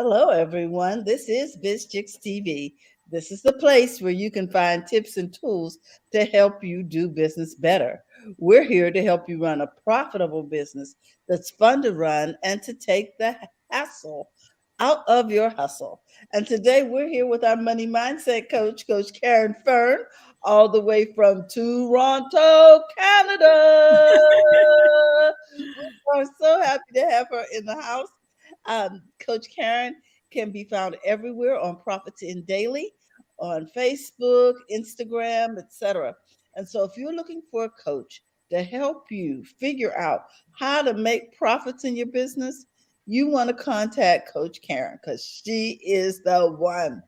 Hello, everyone. This is BizChicks TV. This is the place where you can find tips and tools to help you do business better. We're here to help you run a profitable business that's fun to run and to take the hassle out of your hustle. And today we're here with our money mindset coach, Coach Caren Fern, all the way from Toronto, Canada. We are so happy to have her in the house. Coach Caren can be found everywhere on Profits in Daily, on Facebook, Instagram, etc. And so, if you're looking for a coach to help you figure out how to make profits in your business, you want to contact Coach Caren because she is the one.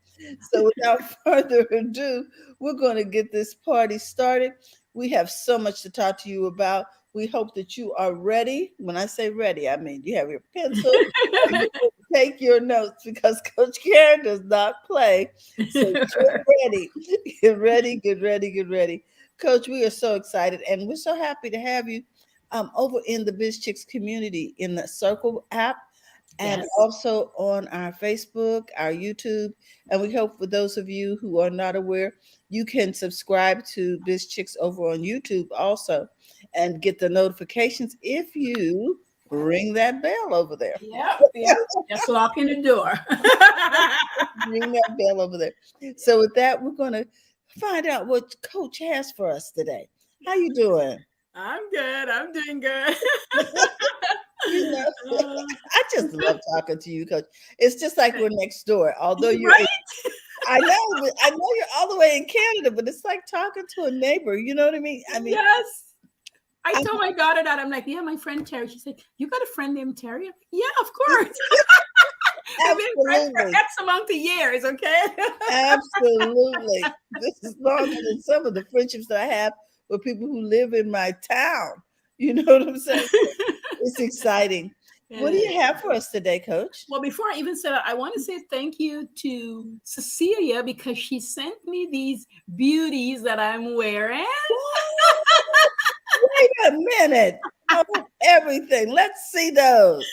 So, without further ado, we're going to get this party started. We have so much to talk to you about. We hope that you are ready. When I say ready, I mean you have your pencil and you take your notes because Coach Caren does not play. So get ready, get ready, get ready, get ready. Coach, we are so excited and we're so happy to have you over in the BizChicks community in the Circle app and Yes. also on our Facebook, our YouTube. And we hope for those of you who are not aware, you can subscribe to BizChicks over on YouTube also and get the notifications if you ring that bell over there. Yep. Yep. Just locking the door. Ring that bell over there. So with that, we're going to find out what Coach has for us today. How you doing? I'm good. I'm doing good. You know, Uh, I just love talking to you, Coach. It's just like we're next door. Although you're right? I know, but I know you're all the way in Canada, but it's like talking to a neighbor. You know what I mean? I mean, Yes. I I, told my daughter that. I'm like, yeah, my friend Terry. She's like, you got a friend named Terry? I'm like, yeah, of course. We've been friends for absolutely, X amount of years, okay? absolutely. This is longer than some of the friendships that I have with people who live in my town. You know what I'm saying? It's exciting. What do Yeah. you have for us today, Coach? Well, before I even said that, I want to say thank you to Cecilia because she sent me these beauties that I'm wearing. Wait a minute. Oh, everything. Let's see those.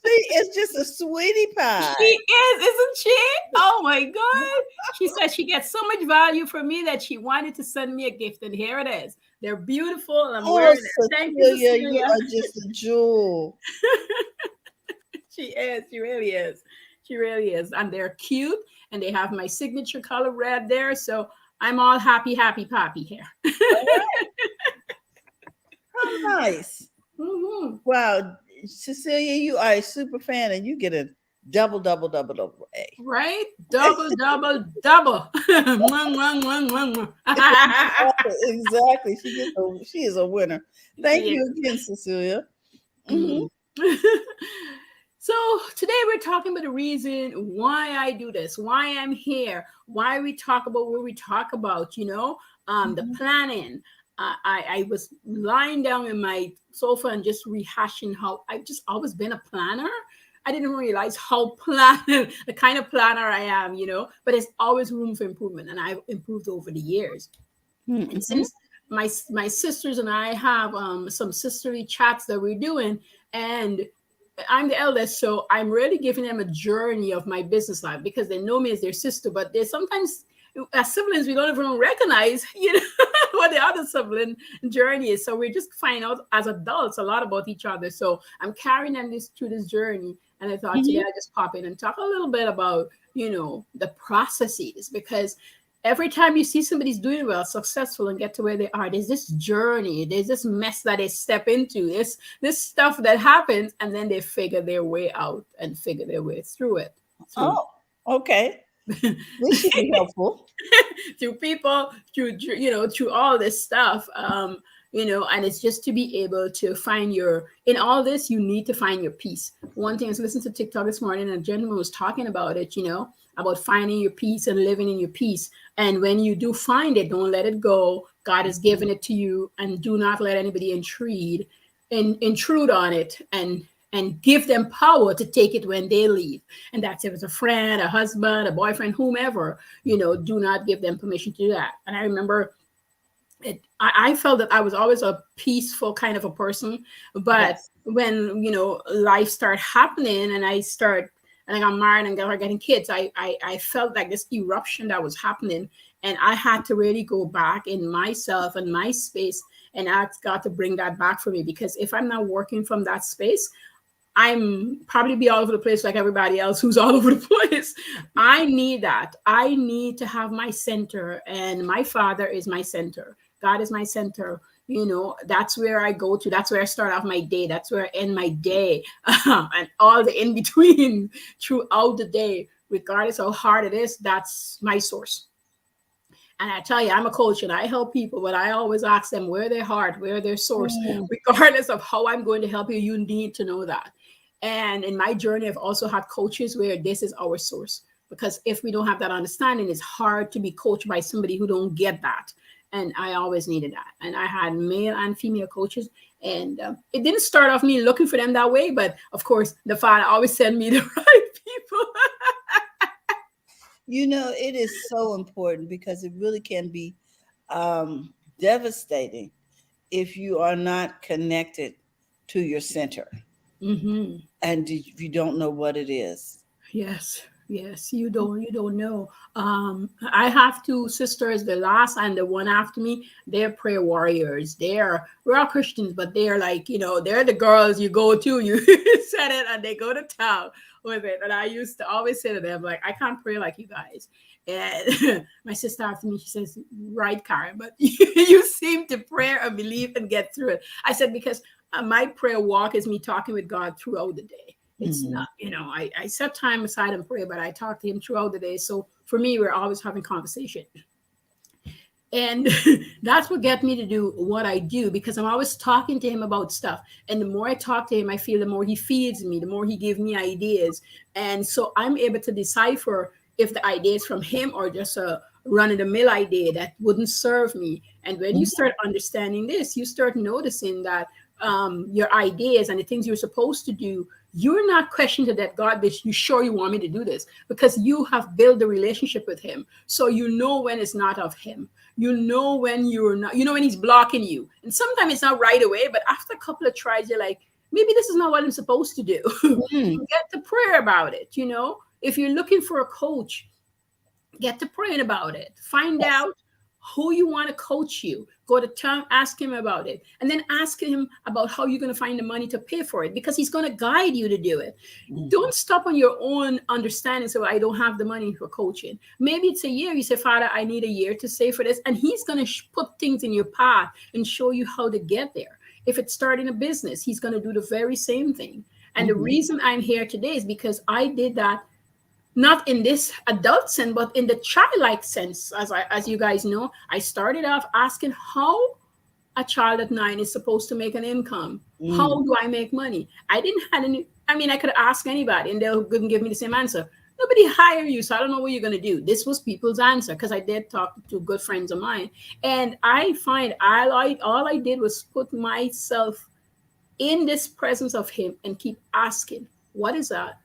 She is just a sweetie She pie. is, isn't she? Oh my God. She said she gets so much value from me that she wanted to send me a gift. And here it is. They're beautiful and I'm Oh, wearing it. Thank you, Cecilia, you Cecilia. are just a jewel. She is. She really is. She really is. And they're cute and they have my signature color red there. So I'm all happy, happy, poppy here. How nice. Mhm. Wow. Cecilia, you are a super fan and you get a double, double, double, double A. Right? Double, double, double. Mwah, mwah, mwah, mwah, mwah. Exactly. She is a winner. Thank Yeah. you again, Cecilia. Hmm. Mm. So today we're talking about the reason why I do this, why I'm here, why we talk about what we talk about, the planning. I was lying down in my sofa and just rehashing how I've just always been a planner. I didn't realize how the kind of planner I am, but there's always room for improvement. And I've improved over the years. And Hmm. since my sisters and I have some sisterly chats that we're doing, and I'm the eldest, so I'm really giving them a journey of my business life because they know me as their sister, but there's sometimes as siblings we don't even recognize, what the other sibling journey is. So we're just finding out as adults a lot about each other. So I'm carrying them through this journey, and I thought today Hmm. I just pop in and talk a little bit about the processes because every time you see somebody's doing well, successful, and get to where they are, there's this journey, there's this mess that they step into, this stuff that happens, and then they figure their way out and figure their way through it. Through Oh, okay. This should be helpful. through people, through all this stuff. And it's just to be able to find in all this, you need to find your peace. One thing I was listening to TikTok this morning, and a gentleman was talking about it, about finding your peace and living in your peace. And when you do find it, don't let it go. God has given it to you, and do not let anybody intrude on it and give them power to take it when they leave. And that's if it's a friend, a husband, a boyfriend, whomever, do not give them permission to do that. And I remember I felt that I was always a peaceful kind of a person, but Yes. when life started happening and I got married and got getting kids, I felt like this eruption that was happening, and I had to really go back in myself and my space and ask God to bring that back for me, because if I'm not working from that space, I'm probably be all over the place like everybody else who's all over the place. I need that. I need to have my center, and my Father is my center. God is my center. That's where I go to. That's where I start off my day. That's where I end my day, and all the in between throughout the day, regardless how hard it is. That's my source. And I tell you, I'm a coach and I help people, but I always ask them where their heart, where their source, Mm. regardless of how I'm going to help you. You need to know that. And in my journey, I've also had coaches where this is our source. Because if we don't have that understanding, it's hard to be coached by somebody who don't get that. And I always needed that. And I had male and female coaches. And it didn't start off me looking for them that way. But of course, the Father always sent me the right people. It is so important because it really can be devastating if you are not connected to your center Hmm. and if you don't know what it is. Yes, yes, you don't know. I have two sisters, the last and the one after me, they're prayer warriors. We're all Christians, but they're like, they're the girls you go to, you said it, and they go to town with it. And I used to always say to them, like, I can't pray like you guys. And my sister after me, she says, right, Karen, but you seem to pray and believe and get through it. I said, because my prayer walk is me talking with God throughout the day. It's Mhm. not, I set time aside and pray, but I talk to him throughout the day. So for me, we're always having conversation. And that's what get me to do what I do, because I'm always talking to him about stuff. And the more I talk to him, I feel the more he feeds me, the more he gives me ideas. And so I'm able to decipher if the idea is from him or just a run of the mill idea that wouldn't serve me. And when you start understanding this, you start noticing that your ideas and the things you're supposed to do, you're not questioning that God, this you sure you want me to do this, because you have built a relationship with him. So you know when it's not of him. You know when you're not, when he's blocking you. And sometimes it's not right away, but after a couple of tries, you're like, maybe this is not what I'm supposed to do. Mm. Get to prayer about it. If you're looking for a coach, get to praying about it. Find Yes. out who you want to coach you. Go to town, ask him about it, and then ask him about how you're going to find the money to pay for it, because he's going to guide you to do it. Mhm. Don't stop on your own understanding. So I don't have the money for coaching. Maybe it's a year. You say, Father, I need a year to save for this, and he's going to put things in your path and show you how to get there. If it's starting a business, he's going to do the very same thing. And the Mhm. reason I'm here today is because I did that, not in this adult sense, but in the childlike sense. As you guys know, I started off asking how a child at 9 is supposed to make an income. How Mm. do I make money? I didn't have any. I mean, I could ask anybody, and they'll couldn't give me the same answer. Nobody hire you, so I don't know what you're gonna do. This was people's answer, because I did talk to good friends of mine, and I find all I did was put myself in this presence of him and keep asking, what is that?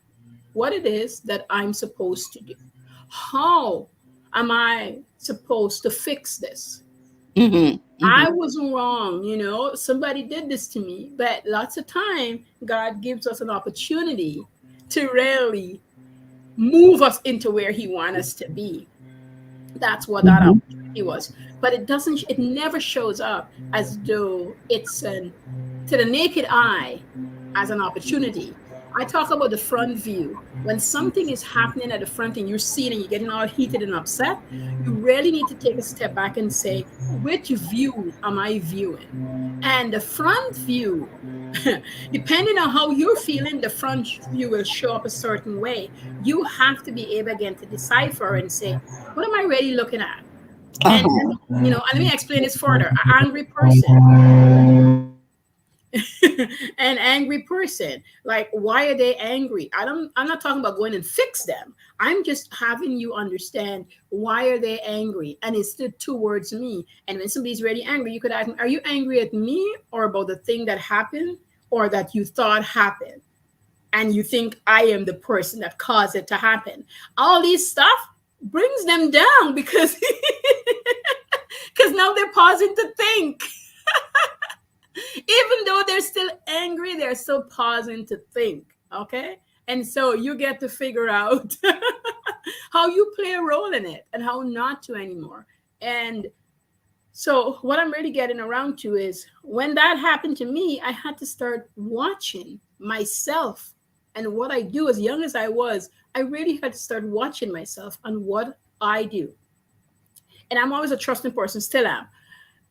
What it is that I'm supposed to do. How am I supposed to fix this? Mhm. I Mhm. wasn't wrong. Somebody did this to me, but lots of time God gives us an opportunity to really move us into where He wants us to be. That's what that Mhm. opportunity was. But it never shows up as though it's an to the naked eye as an opportunity. I talk about the front view. When something is happening at the front and you're seeing and you're getting all heated and upset, you really need to take a step back and say, which view am I viewing? And the front view, depending on how you're feeling, the front view will show up a certain way. You have to be able again to decipher and say, what am I really looking at? And Uh-huh. and let me explain this further. An angry person, an angry person, like, why are they angry? I'm not talking about going and fix them. I'm just having you understand, why are they angry, and it's the towards me. And when somebody's really angry, you could ask them, are you angry at me, or about the thing that happened, or that you thought happened, and you think I am the person that caused it to happen? All these stuff brings them down, because Because now they're pausing to think. Even though they're still angry, they're still pausing to think. Okay. And so you get to figure out how you play a role in it and how not to anymore. And so, what I'm really getting around to is when that happened to me, I had to start watching myself and what I do. As young as I was, I really had to start watching myself and what I do. And I'm always a trusting person, still am,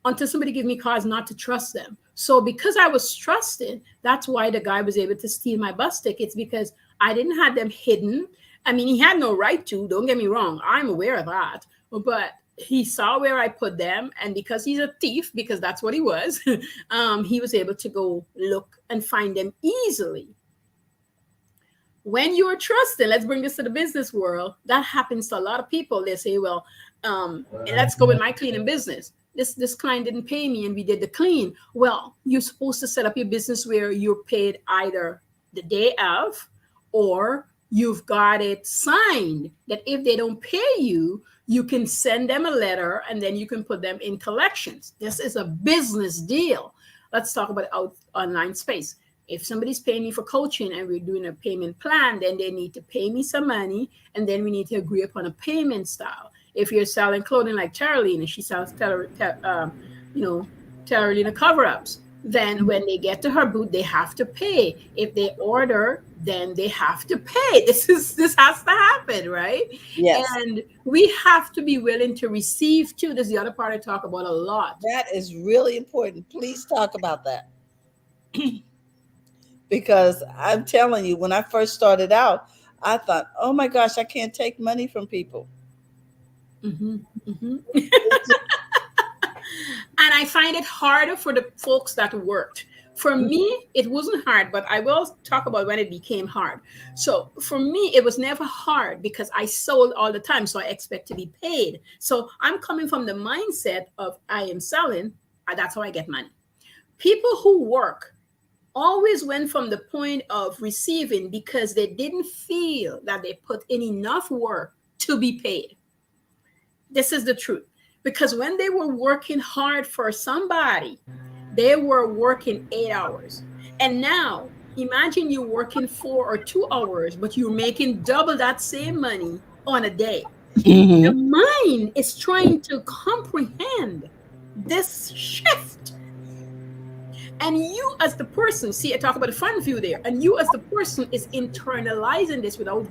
until somebody give me cause not to trust them. So because I was trusted, that's why the guy was able to steal my bus tickets, because I didn't have them hidden. I mean, he had no right to, don't get me wrong. I'm aware of that. But he saw where I put them. And because he's a thief, because that's what he was, he was able to go look and find them easily. When you're trusted, let's bring this to the business world. That happens to a lot of people. They say, well, let's go with my cleaning business. This client didn't pay me and we did the clean. Well, you're supposed to set up your business where you're paid either the day of, or you've got it signed that if they don't pay you, you can send them a letter and then you can put them in collections. This is a business deal. Let's talk about online space. If somebody's paying me for coaching and we're doing a payment plan, then they need to pay me some money and then we need to agree upon a payment style. If you're selling clothing like Carolina, she sells Carolina cover-ups. Then when they get to her booth, they have to pay. If they order, then they have to pay. This has to happen, right? Yes. And we have to be willing to receive too. This is the other part I talk about a lot. That is really important. Please talk about that. Because I'm telling you, when I first started out, I thought, oh my gosh, I can't take money from people. Mm-hmm, mm-hmm. And I find it harder for the folks that worked. For me, it wasn't hard, but I will talk about when it became hard. So for me, it was never hard because I sold all the time. So I expect to be paid. So I'm coming from the mindset of I am selling, and that's how I get money. People who work always went from the point of receiving because they didn't feel that they put in enough work to be paid. This is the truth. Because when they were working hard for somebody, they were working 8 hours. And now imagine you working 4 or 2 hours, but you're making double that same money on a day. The Mm-hmm. mind is trying to comprehend this shift. And you as the person, see, I talk about the front view there, and you as the person is internalizing this without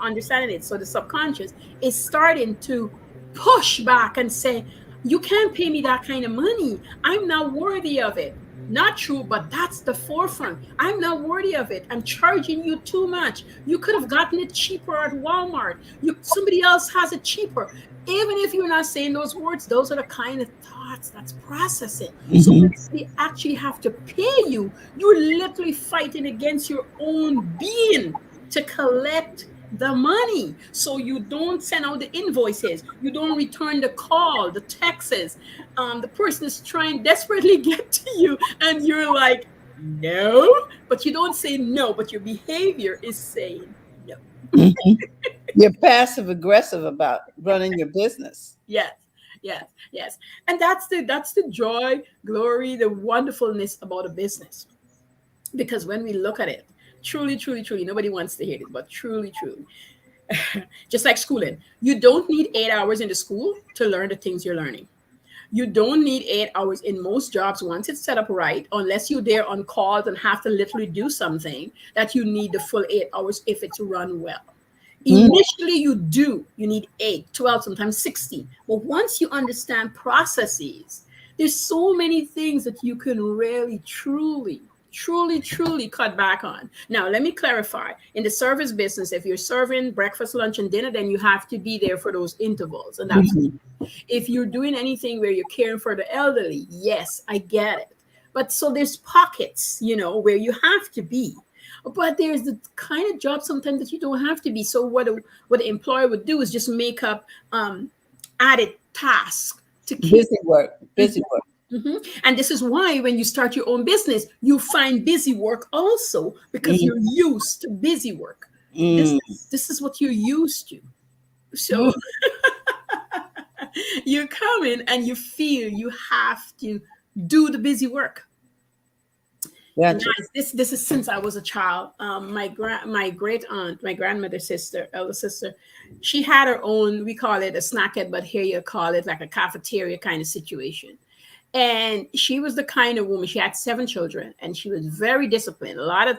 understanding it. So the subconscious is starting to push back and say, you can't pay me that kind of money. I'm not worthy of it. Not true, but that's the forefront. I'm not worthy of it. I'm charging you too much. You could have gotten it cheaper at Walmart. Somebody else has it cheaper. Even if you're not saying those words, those are the kind of thoughts that's processing. So Mm-hmm. when they actually have to pay you, you're literally fighting against your own being to collect the money. So you don't send out the invoices, you don't return the call, the texts. The person is trying desperately get to you, and you're like, no, but you don't say no, but your behavior is saying no. Mm-hmm. You're passive aggressive about running your business. Yes, yes, yes. And that's the joy, glory, the wonderfulness about a business. Because when we look at it, truly, truly, truly, nobody wants to hear this, but truly, truly, just like schooling, you don't need 8 hours in the school to learn the things you're learning. You don't need 8 hours in most jobs once it's set up right, unless you're there on calls and have to literally do something that you need the full 8 hours if it's run well. Mm-hmm. Initially, you need 8, 12, sometimes 16. But once you understand processes, there's so many things that you can really, truly, truly, truly cut back on. Now, let me clarify. In the service business, if you're serving breakfast, lunch, and dinner, then you have to be there for those intervals. And that's Mm-hmm. if you're doing anything where you're caring for the elderly, yes, I get it. But so there's pockets, where you have to be. But there's the kind of job sometimes that you don't have to be. So what the employer would do is just make up added tasks to keep. Busy work. Busy work. Mhm. And this is why when you start your own business, you find busy work also because you're used to busy work. This Mm-hmm. is this is what you're used to. So You come in and you feel you have to do the busy work. And Gotcha. guys, this is since I was a child. My great aunt, my grandmother's sister, elder sister, she had her own. We call it a snackette, but here you call it like a cafeteria kind of situation. And she was the kind of woman. She had 7 children, and she was very disciplined. A lot of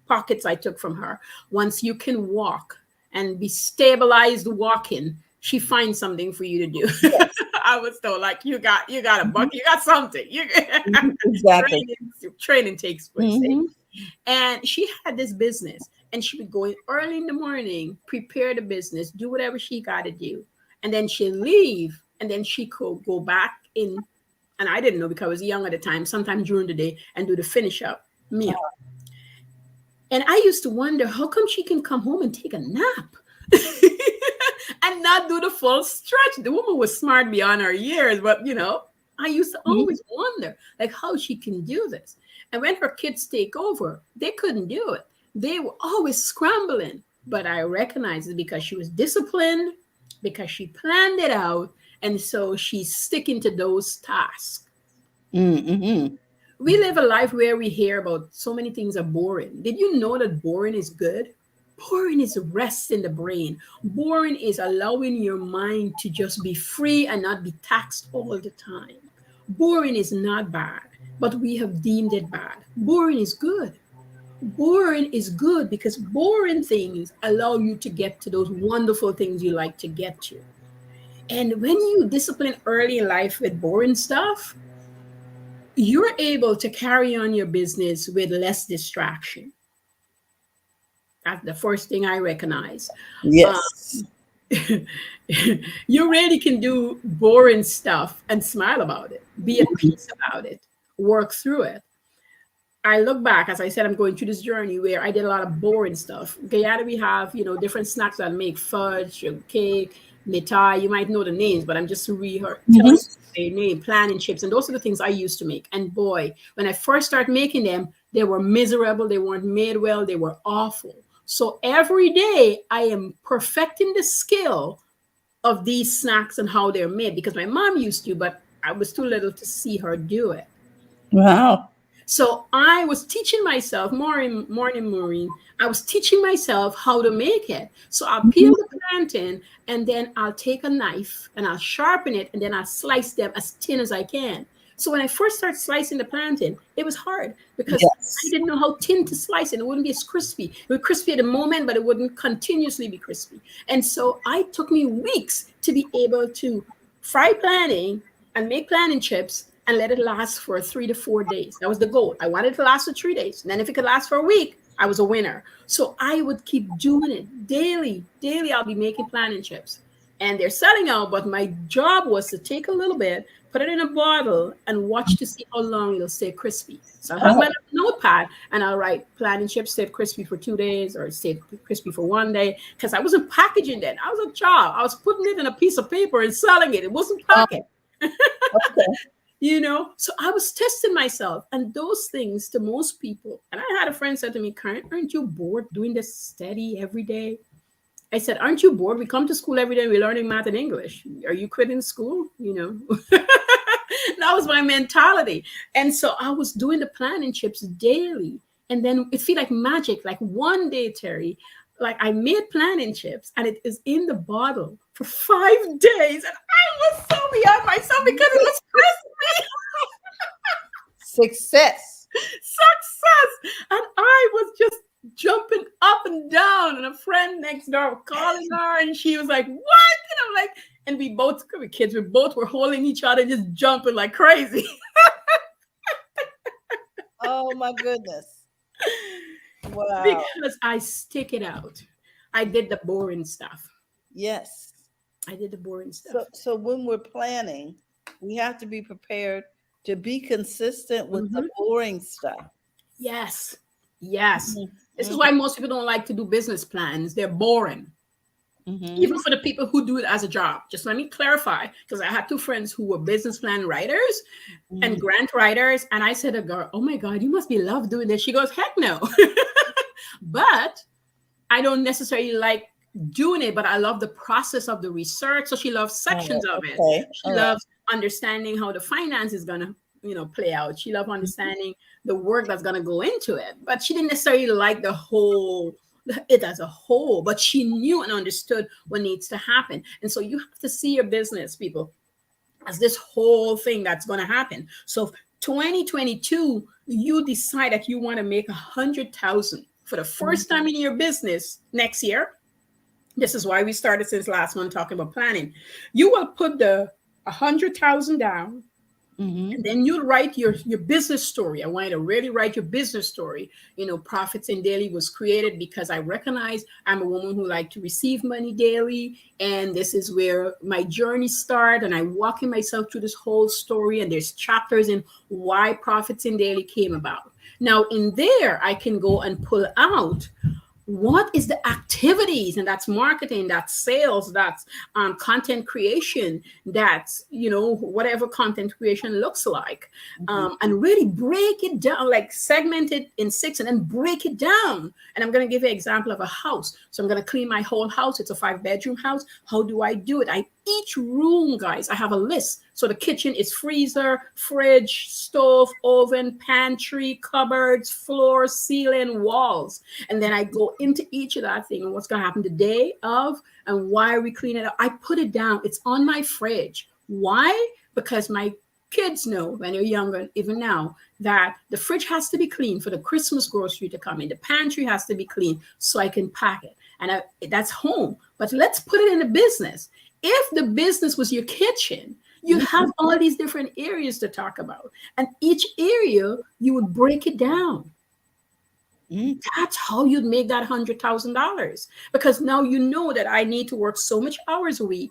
pockets I took from her. Once you can walk and be stabilized walking, she finds something for you to do. Yes. I was told, like, you got a buck, Mhm. you got something. You Mhm. Exactly. training takes place. Hmm. And she had this business, and she would go in early in the morning, prepare the business, do whatever she got to do, and then she'd leave, and then she could go back in. And I didn't know because I was young at the time. Sometimes during the day, and do the finish up meal. And I used to wonder how come she can come home and take a nap and not do the full stretch. The woman was smart beyond her years, but I used to Hmm. always wonder like how she can do this. And when her kids take over, they couldn't do it. They were always scrambling. But I recognized it because she was disciplined, because she planned it out, and so she's sticking to those tasks. Hmm. We live a life where we hear about so many things are boring. Did you know that boring is good? Boring is rest in the brain. Boring is allowing your mind to just be free and not be taxed all the time. Boring is not bad, but we have deemed it bad. Boring is good. Boring is good because boring things allow you to get to those wonderful things you like to get to. And when you discipline early in life with boring stuff, you're able to carry on your business with less distraction. That's the first thing I recognize. Uh, Yes. you really can do boring stuff and smile about it, be at peace about it, work through it. I look back, as I said, I'm going through this journey where I did a lot of boring stuff. Guyana, we have, different snacks that make fudge, cake, mitai. You might know the names, but I'm just telling Hmm. you the name, planning chips. And those are the things I used to make. And boy, when I first started making them, they were miserable. They weren't made well. They were awful. So every day I am perfecting the skill of these snacks and how they're made because my mom used to, but I was too little to see her do it. Wow. So I was teaching myself, morning, Maureen, I was teaching myself how to make it. So I'll peel Mhm. the plantain and then I'll take a knife and I'll sharpen it and then I'll slice them as thin as I can. So when I first started slicing the plantain, it was hard because I Yes. didn't know how thin to slice it. It wouldn't be as crispy. It would crispy at the moment, but it wouldn't continuously be crispy. And so it took me weeks to be able to fry plantain and make plantain chips and let it last for 3 to 4 days. That was the goal. I wanted it to last for 3 days. And then if it could last for a week, I was a winner. So I would keep doing it daily. Daily, I'll be making plantain chips. And they're selling out, but my job was to take a little bit, put it in a bottle, and watch to see how long it'll stay crispy. So I'll have my Oh, little notepad and I'll write plantain chips stayed crispy for 2 days or stayed crispy for one day. Because I wasn't packaging that. I was a child. I was putting it in a piece of paper and selling it. It wasn't oh, packaged. okay. So I was testing myself and those things to most people. And I had a friend said to me, Karen, aren't you bored doing this steady every day? I said, aren't you bored? We come to school every day, we're learning math and English. Are you quitting school? That was my mentality. And so I was doing the planning chips daily. And then it felt like magic. Like one day, Terry, like I made planning chips and it is in the bottle for 5 days. And I was so beyond myself because it was crispy. Success. Success. And I was just jumping up and down. And a friend next door was calling her and she was like, what? And I'm like, and we both, we kids, we both were holding each other, just jumping like crazy. Oh my goodness. Wow. Because I stick it out. I did the boring stuff. Yes. I did the boring So stuff. so when we're planning, we have to be prepared to be consistent with the Mhm. boring stuff. Yes. Yes. This is Mm-hmm. why most people don't like to do business plans. They're boring. Hmm. Even for the people who do it as a job. Just let me clarify, because I had two friends who were business plan writers and Hmm. grant writers. And I said to girl, oh my God, you must be love doing this. She goes, heck no. But I don't necessarily like doing it, but I love the process of the research. So she loves sections Oh, of it. okay. She All right. loves understanding how the finance is gonna, play out. She loves understanding the work that's gonna go into it. But she didn't necessarily like it as a whole, but she knew and understood what needs to happen. And so you have to see your business, people, as this whole thing that's gonna happen. So 2022, you decide that you want to make 100,000 for the first time in your business next year. This is why we started since last month talking about planning. You will put the 100,000 down, Mm-hmm. and then you write your business story. I want you to really write your business story. Profits in Daily was created because I recognize I'm a woman who like to receive money daily, and this is where my journey started. And I walking myself through this whole story, and there's chapters in why Profits in Daily came about. Now, in there, I can go and pull out what is the activities, and that's marketing, that's sales, that's content creation, that's whatever content creation looks like, Mm-hmm. and really break it down, like segment it in six and then break it down. And I'm going to give you an example of a house. So I'm going to clean my whole house. It's a 5-bedroom house. How do I do it? Each room, guys, I have a list. So the kitchen is freezer, fridge, stove, oven, pantry, cupboards, floor, ceiling, walls. And then I go into each of that thing and what's going to happen the day of and why are we cleaning it up. I put it down. It's on my fridge. Why? Because my kids know when they're younger, even now, that the fridge has to be clean for the Christmas grocery to come in. The pantry has to be clean so I can pack it. And that's home. But let's put it in a business. If the business was your kitchen, you have all these different areas to talk about. And each area, you would break it down. Mm-hmm. That's how you'd make that $100,000. Because now you know that I need to work so much hours a week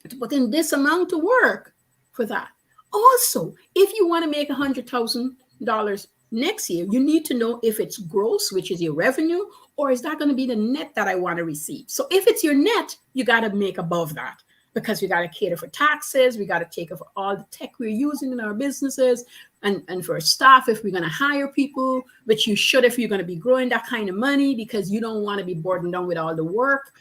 to put in this amount of work for that. Also, if you want to make $100,000 next year, you need to know if it's gross, which is your revenue, or is that going to be the net that I want to receive? So if it's your net, you got to make above that because we got to cater for taxes. We got to take care of all the tech we're using in our businesses and for staff if we're going to hire people, which you should if you're going to be growing that kind of money because you don't want to be burdened down with all the work.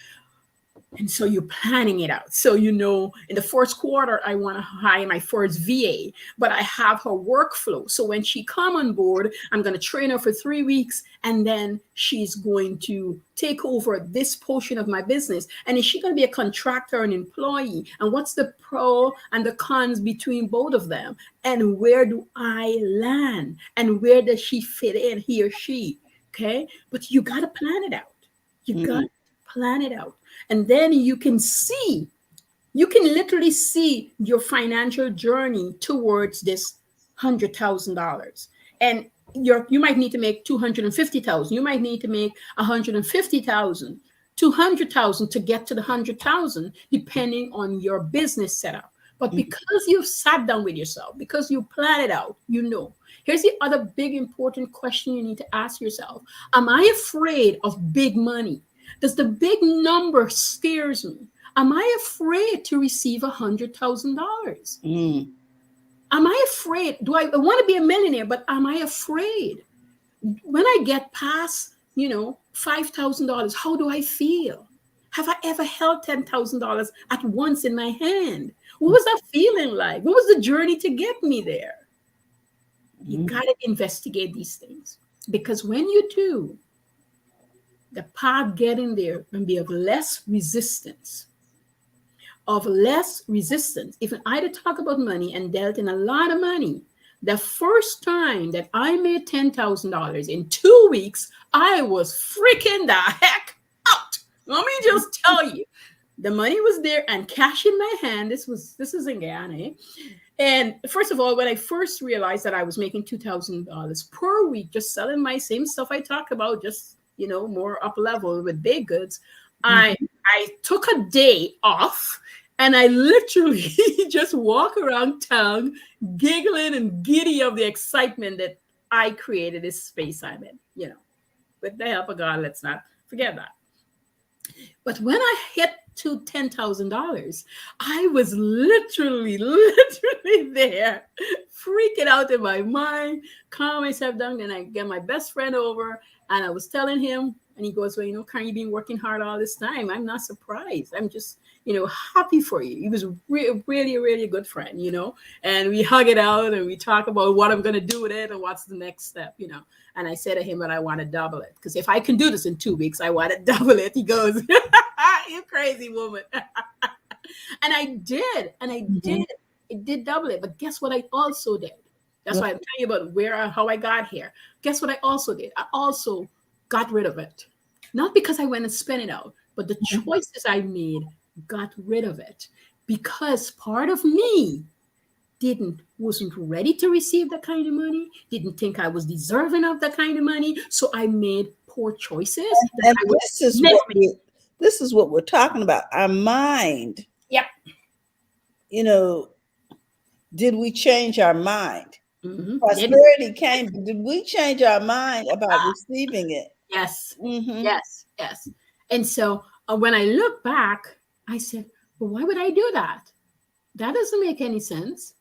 And so you're planning it out. So, in the first quarter, I want to hire my first VA, but I have her workflow. So when she come on board, I'm going to train her for 3 weeks, and then she's going to take over this portion of my business. And is she going to be a contractor or an employee? And what's the pro and the cons between both of them? And where do I land? And where does she fit in, he or she? Okay. But you got to plan it out. You got to plan it out. And then you can literally see your financial journey towards this $100,000. And you might need to make 250,000. You might need to make 150,000, 200,000 to get to the 100,000, depending on your business setup. But because you've sat down with yourself, because you plan it out, Here's the other big important question you need to ask yourself. Am I afraid of big money? Does the big number scares me? Am I afraid to receive $100,000? Am I afraid? Do I want to be a millionaire? But am I afraid? When I get past, $5,000, how do I feel? Have I ever held $10,000 at once in my hand? What was that feeling like? What was the journey to get me there? You got to investigate these things because when you do, the path getting there can be of less resistance. If I had to talk about money and dealt in a lot of money, the first time that I made $10,000 in 2 weeks, I was freaking the heck out. Let me just tell you, the money was there and cash in my hand. This is in Guyana. Eh? And first of all, when I first realized that I was making $2,000 per week, just selling my same stuff I talked about, just more up level with baked goods, I took a day off and I literally just walk around town giggling and giddy of the excitement that I created this space I'm in, with the help of God, let's not forget that. But when I hit to $10,000, I was literally, literally there, freaking out in my mind, calm myself down. And I get my best friend over, and I was telling him, and he goes, "Well, Karen, you've been working hard all this time. I'm not surprised. I'm just, happy for you." He was really, really a good friend. And we hug it out and we talk about what I'm going to do with it and what's the next step. And I said to him that I want to double it because if I can do this in 2 weeks, I want to double it. He goes, "You crazy woman." And I did. And I Mhm. did. It did double it. But guess what I also did? That's why I'm telling you about how I got here. Guess what I also did? I also got rid of it. Not because I went and spent it out, but the choices I made got rid of it. Because part of me wasn't ready to receive that kind of money, didn't think I was deserving of that kind of money. So I made poor choices that And I would this is never what make. we're talking about. Our mind, Yep. you know, did we change our mind? Did Prosperity came. Did we change our mind about receiving it? Yes, Hmm. yes, yes. And so when I look back, I said, well, why would I do that? That doesn't make any sense.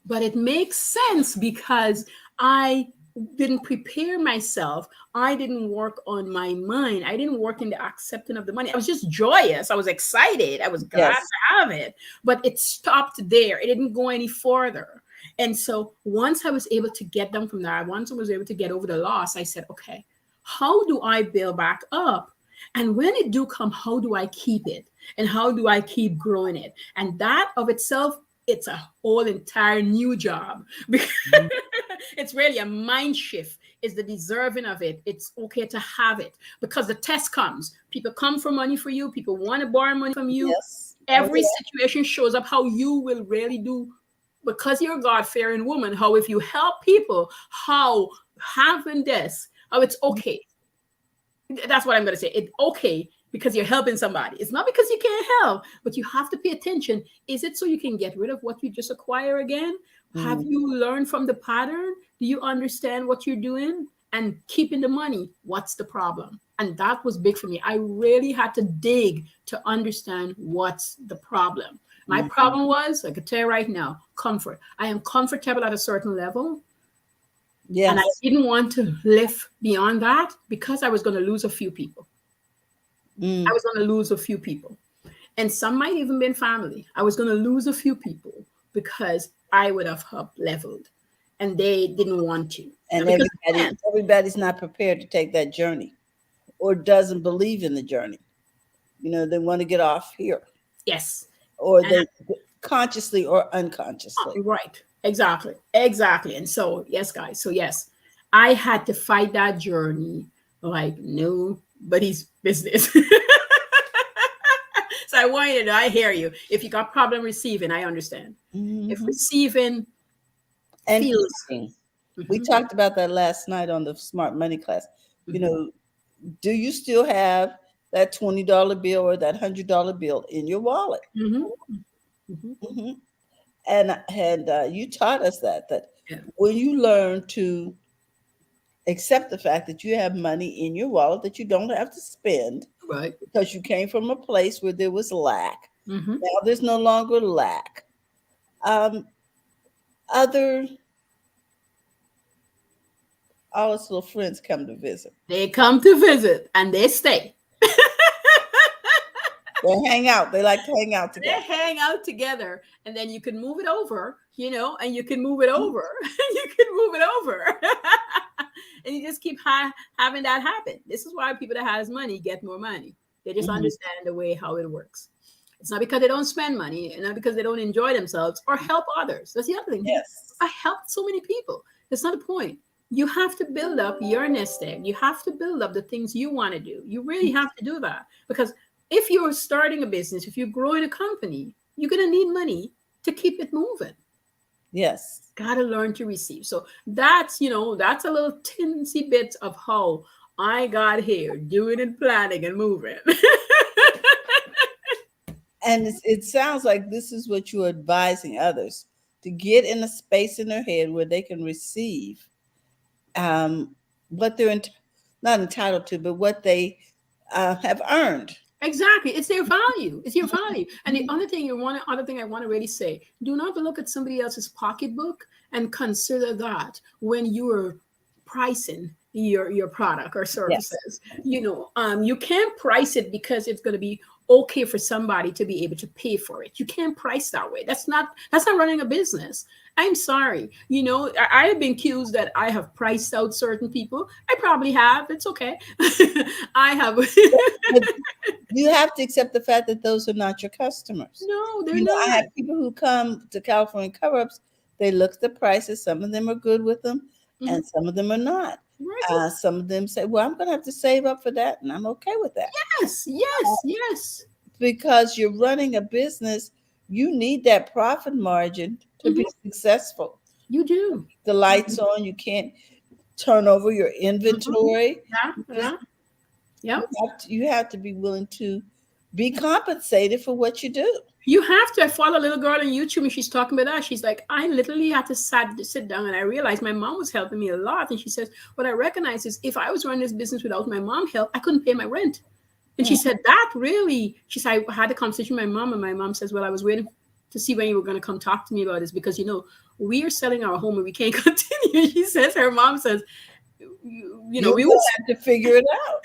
But it makes sense because I didn't prepare myself. I didn't work on my mind. I didn't work in the acceptance of the money. I was just joyous. I was excited. I was glad Yes. to have it. But it stopped there. It didn't go any further. And so once I was able to get them from there, once I was able to get over the loss, I said, okay, how do I build back up? And when it do come, how do I keep it? And how do I keep growing it? And that of itself, it's a whole entire new job. It's really a mind shift. Is the deserving of it. It's okay to have it because the test comes. People come for money for you. People want to borrow money from you. Yes. Oh, Every situation shows up how you will really do because you're a God-fearing woman. How if you help people, how having this, how it's okay. That's what I'm going to say. It's okay because you're helping somebody. It's not because you can't help, but you have to pay attention. Is it so you can get rid of what you just acquire again? yeah. Have you learned from the pattern? Do you understand what you're doing? And keeping the money, what's the problem? And that was big for me. I really had to dig to understand what's the problem. My Mhm. problem was, I could tell you right now, comfort. I am comfortable at a certain level, and I Yes. didn't want to live beyond that because I was going to lose a few people. I Mm. was going to lose a few people. And some might even been family. I was going to lose a few people because I would have up leveled and they didn't want to. Not And because I can't. everybody's not prepared to take that journey or doesn't believe in the journey. They want to get off here, Yes. or And they consciously or unconsciously. right. Exactly. Exactly. And so, yes, guys. So, yes, I had to fight that journey like nobody's business. So I want you to know, I hear you. If you got problem receiving, I understand. If Hmm. receiving And feels, keeping. We mhm, talked about that last night on the Smart Money class. You mhm, know, do you still have that $20 bill or that $100 bill in your wallet? mhm, mhm, Hmm. And you taught us that yeah, when you learn to accept the fact that you have money in your wallet that you don't have to spend right. because you came from a place where there was lack. Mhm. Now there's no longer lack. Um, other all his little friends come to visit. They come to visit and they stay. They hang out. They like to hang out They together. hang out together, and then you can move it over, and you can move it over, you can move it over, and you just keep having that happen. This is why people that has money get more money. They just Mhm. understand the way how it works. It's not because they don't spend money, and not because they don't enjoy themselves or help others. That's the other thing. Yes. I helped so many people. That's not the point. You have to build up your nest egg. You have to build up the things you want to do. You really have to do that because if you're starting a business, if you're growing a company, you're going to need money to keep it moving. Yes. Got to learn to receive. So that's a little tinsy bit of how I got here, doing and planning and moving. And it sounds like this is what you're advising others to get in a space in their head where they can receive what they're not entitled to, but what they have earned. Exactly. It's their value. It's your value. And the other thing I want to really say, do not look at somebody else's pocketbook and consider that when you're pricing your product or Yes. services. You can't price it because it's going to be okay for somebody to be able to pay for it. You can't price that way. That's not running a business. I'm sorry. I have been accused that I have priced out certain people. I probably have. It's okay. I have. But you have to accept the fact that those are not your customers. No, they're I not. have people who come to California cover-ups, they look at the prices. Some of them are good with them, Mhm. and some of them are not. Right. Some of them say, "Well, I'm going to have to save up for that," and I'm okay with that Yes, yes, yes. because you're running a business. You need that profit margin to be Hmm. successful. You do. The lights on, you can't turn over your Mhm. inventory. Yeah, yeah, yeah. You have to be willing to be compensated for what you do. You have to. I follow a little girl on YouTube and she's talking about that. She's like, I literally had to sit down and I realized my mom was helping me a lot. And she says, what I recognize is if I was running this business without my mom help, I couldn't pay my rent. And she Mm, said, that really, she said, I had a conversation with my mom, and my mom says, well, I was waiting to see when you were going to come talk to me about this because, we are selling our home and we can't continue. She says, her mom says, you're we gonna was, have to figure it out.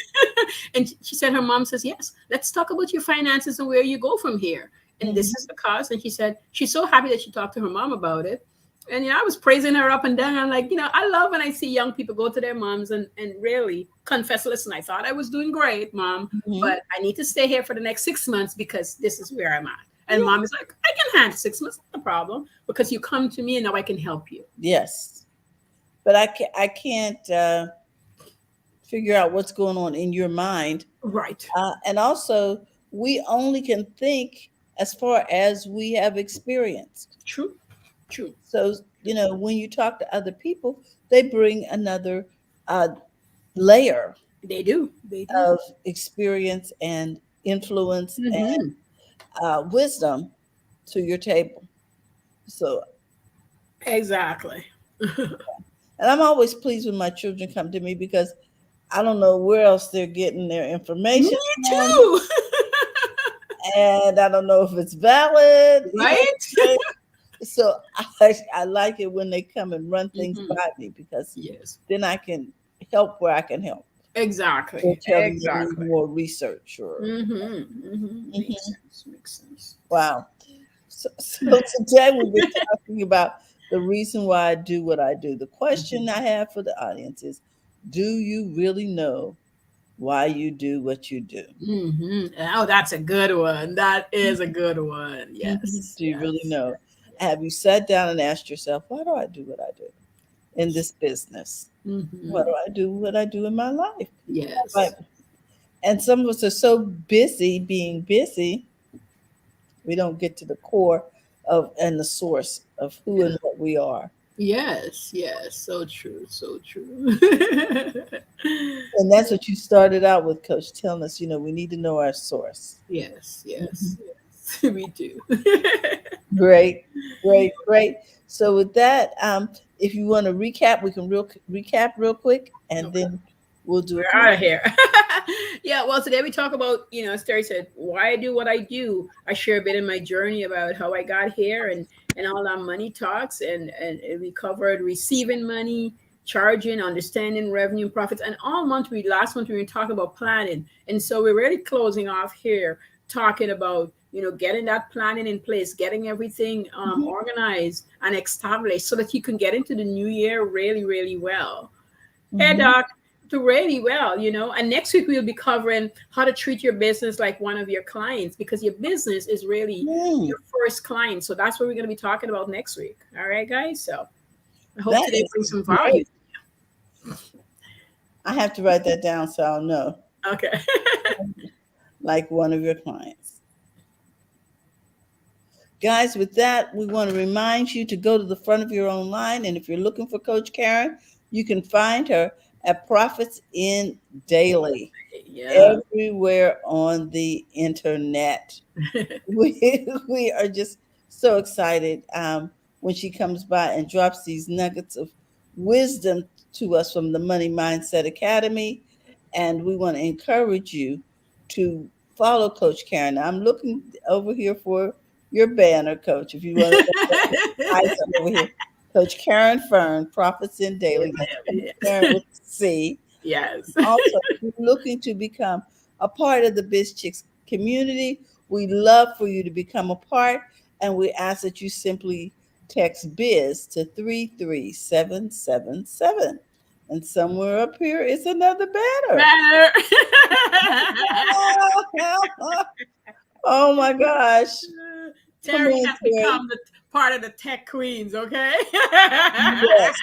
and she said, her mom says, yes, let's talk about your finances and where you go from here. And this is Mhm. the cost. And she said, she's so happy that she talked to her mom about it. And I was praising her up and down. I'm like, I love when I see young people go to their moms and really confess, listen, I thought I was doing great, mom, Mhm. but I need to stay here for the next 6 months because this is where I'm at. And Yeah. mom is like, I can handle 6 months, not a problem, because you come to me and now I can help you. Yes, but I can't figure out what's going on in your mind, Right. and also we only can think as far as we have experienced. True. True. So when you talk to other people, they bring another uh, layer They do. They do. of experience and influence and Hmm. wisdom to your table. So, Exactly. and I'm always pleased when my children come to me because I don't know where else they're getting their Me information from, too. and I don't know if it's valid. Right? So I like it when they come and run things Hmm. by me because Yes. then I can help where I can help. Or Exactly. tell them they need Exactly. more research or Mm-hmm. Mm-hmm. Makes Mhm. sense. Makes sense. Wow. So today we've been talking about the reason why I do what I do. The question I have for the audience is, do you really know why you do what you do? Mm-hmm. Oh, that's a good one. That is a good one. Mhm. Yes. Do you really Yes. know? Have you sat down and asked yourself, why do I do what I do in this business? Why Mm-hmm. do I do what I do in my life? Like, Yes. and some of us are so busy being busy, we don't get to the core of and the source of who Yeah. and what we are. Yes. Yes. So true. So true. And that's what you started out with, Coach, telling us, we need to know our source. Yes. Mhm. Yes. Yes. We do. Great, great, great. So with that, if you want to recap, we can recap real quick, and Okay. then we'll do a We're close. out of here. Yeah, well, today we talk about, as Terry said, why I do what I do. I share a bit in my journey about how I got here and all our money talks, and we covered receiving money, charging, understanding revenue and profits. And all month, last month, we were talking about planning. And so we're really closing off here, talking about, getting that planning in place, getting everything Mhm, organized and established so that you can get into the new year really, really well. Hey, mhm. Doc, do really well. And next week we'll be covering how to treat your business like one of your clients because your business is really Mm, your first client. So that's what we're going to be talking about next week. All right, guys. So I hope that today is brings some value. great. I have to write that down so I'll know, Okay. like one of your clients. Guys, with that, we want to remind you to go to the front of your own line. And if you're looking for Coach Karen, you can find her at Profits in Daily, Yeah. everywhere on the internet. We are just so excited when she comes by and drops these nuggets of wisdom to us from the Money Mindset Academy. And we want to encourage you to follow Coach Karen. I'm looking over here for your banner, Coach. If you want to eyes over here. Coach Caren Fern, Profits in Daily. That's Karen with a C. Yes. Also, if you're looking to become a part of the BizChicks community, we love for you to become a part, and we ask that you simply text biz to 33777. And somewhere up here is another banner. Better. Oh my gosh. Come Terry on, has Terry. become the part of the tech queens, okay? Yes.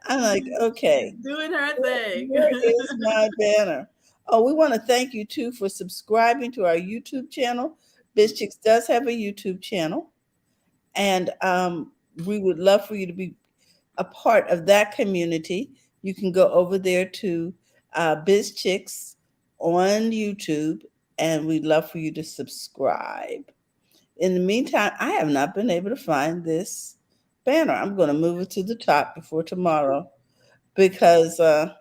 I'm like, She's okay, doing her thing. where is my banner? Oh, we want to thank you too for subscribing to our YouTube channel. BizChicks does have a YouTube channel, and we would love for you to be a part of that community. You can go over there to BizChicks on YouTube, and we'd love for you to subscribe. In the meantime, I have not been able to find this banner. I'm going to move it to the top before tomorrow because I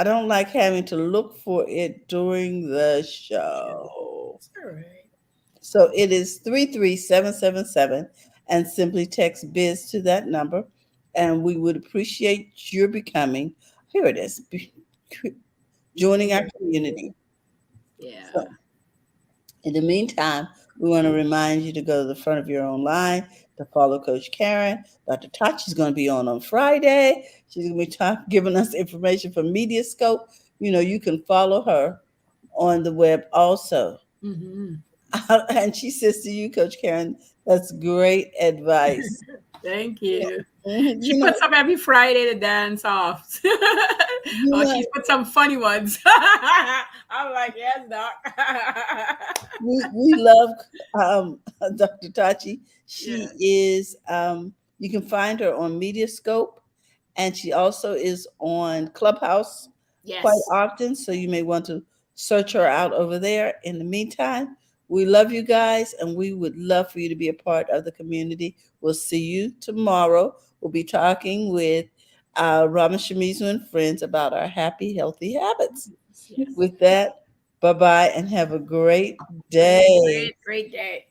don't like having to look for it during the show. It's all right. So it is 33777 and simply text biz to that number. And we would appreciate your becoming, here it is, joining our community. So Yeah. in the meantime, we want to remind you to go to the front of your own line to follow Coach Karen. Dr. Tachi's going to be on Friday. She's going to be giving us information from Mediascope. You know, you can follow her on the web also. Hmm. And she says to you, Coach Karen, that's great advice. Thank you. She You know, puts up every Friday to dance off. you Oh, know, she's put some funny ones. I'm like, yes, doc. we love Dr. Tachi. She Yeah. is, you can find her on Mediascope, and she also is on Clubhouse quite Yes. often. So you may want to search her out over there. In the meantime, we love you guys, and we would love for you to be a part of the community. We'll see you tomorrow. We'll be talking with Rama Shamizu and friends about our happy, healthy habits. Yes. With that, bye bye and have a great Have a day. great, great day.